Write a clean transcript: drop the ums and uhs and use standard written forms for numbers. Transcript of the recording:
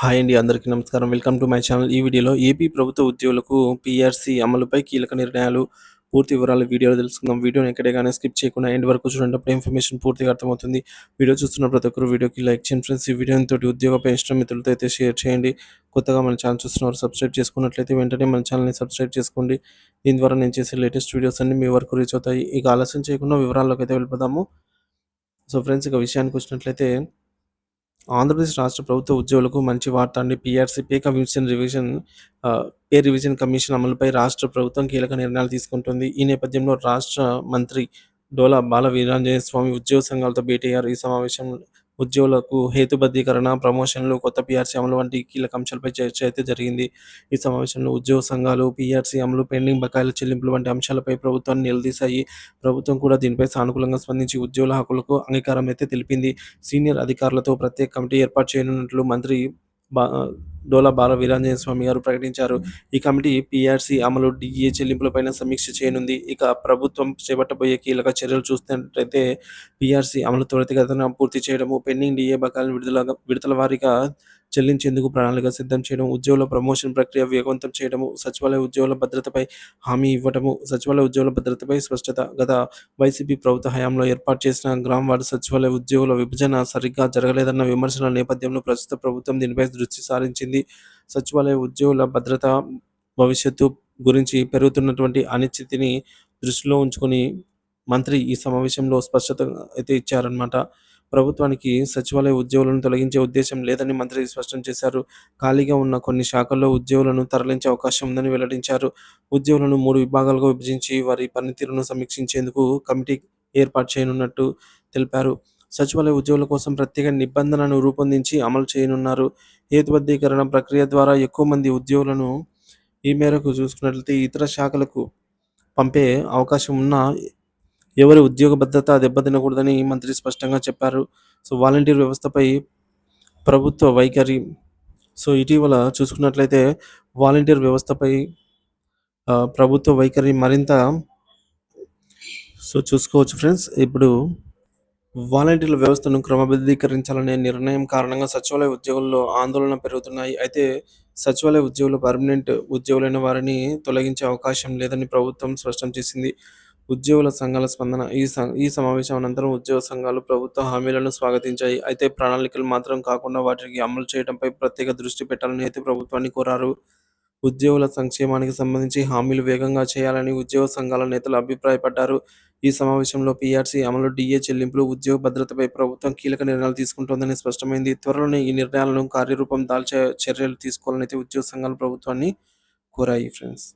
Hi అండి. అందరికీ నమస్కారం. Welcome to my channel. ఈ వీడియోలో ఏపీ ప్రభుత్వ ఉద్యోగులకు పీఆర్సీ అమలుపై కీలక నిర్ణయాలు, పూర్తి వివరాలు వీడియోలో తెలుసుకుందాం. వీడియోని ఎక్కడే గాని స్కిప్ చేయకుండా ఎండ్ వరకు చూడండి. అప్పుడు ఇన్ఫర్మేషన్ పూర్తిగా అర్థమవుతుంది. వీడియో చూస్తున్న ప్రతి ఒక్కరు వీడియోకి లైక్ చేయండి ఫ్రెండ్స్. ఈ వీడియోని తోటి ఉద్యోగపై ఇష్టం మిత్రులతో అయితే షేర్ చేయండి. కొత్తగా మన ఛానల్ చూస్తున్నవారు సబ్స్క్రైబ్ చేసుకున్నట్లయితే వెంటనే మన ఛానల్‌ని సబ్స్క్రైబ్ చేసుకోండి. దీని ద్వారా నేను చేసే లేటెస్ట్ వీడియోస్ అన్నీ మీ వరకు రీచ్ అవుతాయి. ఇక ఆలస్యం చేయకుండా వివరాల్లోకి అయితే వెళ్ళిపోదాము. సో ఫ్రెండ్స్, ఇక విషయానికొచ్చినట్లయితే ఆంధ్రప్రదేశ్ రాష్ట్ర ప్రభుత్వ ఉద్యోగులకు మంచి వార్త అండి. పీఆర్సీ పే రివిజన్ కమిషన్ అమలుపై రాష్ట్ర ప్రభుత్వం కీలక నిర్ణయాలు తీసుకుంటుంది. ఈ నేపథ్యంలో రాష్ట్ర మంత్రి డోలా బాల వీరాంజనేయ స్వామి ఉద్యోగ సంఘాలతో భేటీ అయ్యారు. ఈ సమావేశం ఉద్యోగులకు హేతుబద్ధీకరణ, ప్రమోషన్లు, కొత్త పీఆర్సీ అమలు వంటి కీలక అంశాలపై చర్చ అయితే జరిగింది. ఈ సమావేశంలో ఉద్యోగ సంఘాలు పీఆర్సీ అమలు, పెండింగ్ బకాయిల చెల్లింపులు వంటి అంశాలపై ప్రభుత్వాన్ని నిలదీశాయి. ప్రభుత్వం కూడా దీనిపై సానుకూలంగా స్పందించి ఉద్యోగుల హక్కులకు అంగీకారం అయితే తెలిపింది. సీనియర్ అధికారులతో ప్రత్యేక కమిటీ ఏర్పాటు చేయనున్నట్లు మంత్రి బా డోలా బాల వీరాంజనేయ స్వామి గారు ప్రకటించారు. ఈ కమిటీ పీఆర్సీ అమలు, డీఏ చెల్లింపులపైన సమీక్ష చేయనుంది. ఇక ప్రభుత్వం చేపట్టబోయే కీలక చర్యలు చూస్తున్నట్లయితే పీఆర్సీ అమలు త్వరితగతిన పూర్తి చేయడము, పెండింగ్ డీఏ బకాయిలను విడతల వారీగా చెల్లించేందుకు ప్రణాళిక సిద్ధం చేయడం, ఉద్యోగుల ప్రమోషన్ ప్రక్రియ వేగవంతం చేయడము, సచివాలయ ఉద్యోగుల భద్రతపై హామీ ఇవ్వడము, సచివాలయ ఉద్యోగుల భద్రతపై స్పష్టత. గత వైసీపీ ప్రభుత్వ హయాంలో ఏర్పాటు చేసిన గ్రామ వార్డు సచివాలయ ఉద్యోగుల విభజన సరిగ్గా జరగలేదన్న విమర్శల నేపథ్యంలో ప్రస్తుత ప్రభుత్వం దీనిపై దృష్టి సారించింది. సచివాలయ ఉద్యోగుల భద్రత, భవిష్యత్తు గురించి పెరుగుతున్నటువంటి అనిశ్చితిని దృష్టిలో ఉంచుకొని మంత్రి ఈ సమావేశంలో స్పష్టత అయితే ఇచ్చారన్నమాట. ప్రభుత్వానికి సచివాలయ ఉద్యోగులను తొలగించే ఉద్దేశం లేదని మంత్రి స్పష్టం చేశారు. ఖాళీగా ఉన్న కొన్ని శాఖల్లో ఉద్యోగులను తరలించే అవకాశం ఉందని వెల్లడించారు. ఉద్యోగులను 3 విభాగాలుగా విభజించి వారి పనితీరును సమీక్షించేందుకు కమిటీ ఏర్పాటు చేయనున్నట్టు తెలిపారు. సచివాలయ ఉద్యోగుల కోసం ప్రత్యేక నిబంధనను రూపొందించి అమలు చేయనున్నారు. హేతుబద్ధీకరణ ప్రక్రియ ద్వారా ఎక్కువ మంది ఉద్యోగులను ఈ మేరకు చూసుకున్నట్లయితే ఇతర శాఖలకు పంపే అవకాశం ఉన్నా ఎవరి ఉద్యోగ భద్రత దెబ్బతినకూడదని మంత్రి స్పష్టంగా చెప్పారు. సో వాలంటీర్ వ్యవస్థపై ప్రభుత్వ వైఖరి. సో ఇటీవల చూసుకున్నట్లయితే వాలంటీర్ వ్యవస్థపై ప్రభుత్వ వైఖరి మరింత చూసుకోవచ్చు ఫ్రెండ్స్. ఇప్పుడు వాలంటీర్ల వ్యవస్థను క్రమబద్ధీకరించాలనే నిర్ణయం కారణంగా సచివాలయ ఉద్యోగుల్లో ఆందోళన పెరుగుతున్నాయి. అయితే సచివాలయ ఉద్యోగులు పర్మనెంట్ ఉద్యోగులైన వారిని తొలగించే అవకాశం లేదని ప్రభుత్వం స్పష్టం చేసింది. ఉద్యోగుల సంఘాల స్పందన. ఈ సమావేశం అనంతరం ఉద్యోగ సంఘాలు ప్రభుత్వ హామీలను స్వాగతించాయి. అయితే ప్రణాళికలు మాత్రం కాకుండా వాటికి అమలు చేయడంపై ప్రత్యేక దృష్టి పెట్టాలని అయితే ప్రభుత్వాన్ని కోరారు. ఉద్యోగుల సంక్షేమానికి సంబంధించి హామీలు వేగంగా చేయాలని ఉద్యోగ సంఘాల నేతలు అభిప్రాయపడ్డారు. ఈ సమావేశంలో పీఆర్సీ అమలు, డీఏ చెల్లింపులు, ఉద్యోగ భద్రతపై ప్రభుత్వం కీలక నిర్ణయాలు తీసుకుంటోందని స్పష్టమైంది. త్వరలోనే ఈ నిర్ణయాలను కార్యరూపం దాల్చే చర్యలు తీసుకోవాలని అయితే ఉద్యోగ సంఘాలు ప్రభుత్వాన్ని కోరాయి ఫ్రెండ్స్.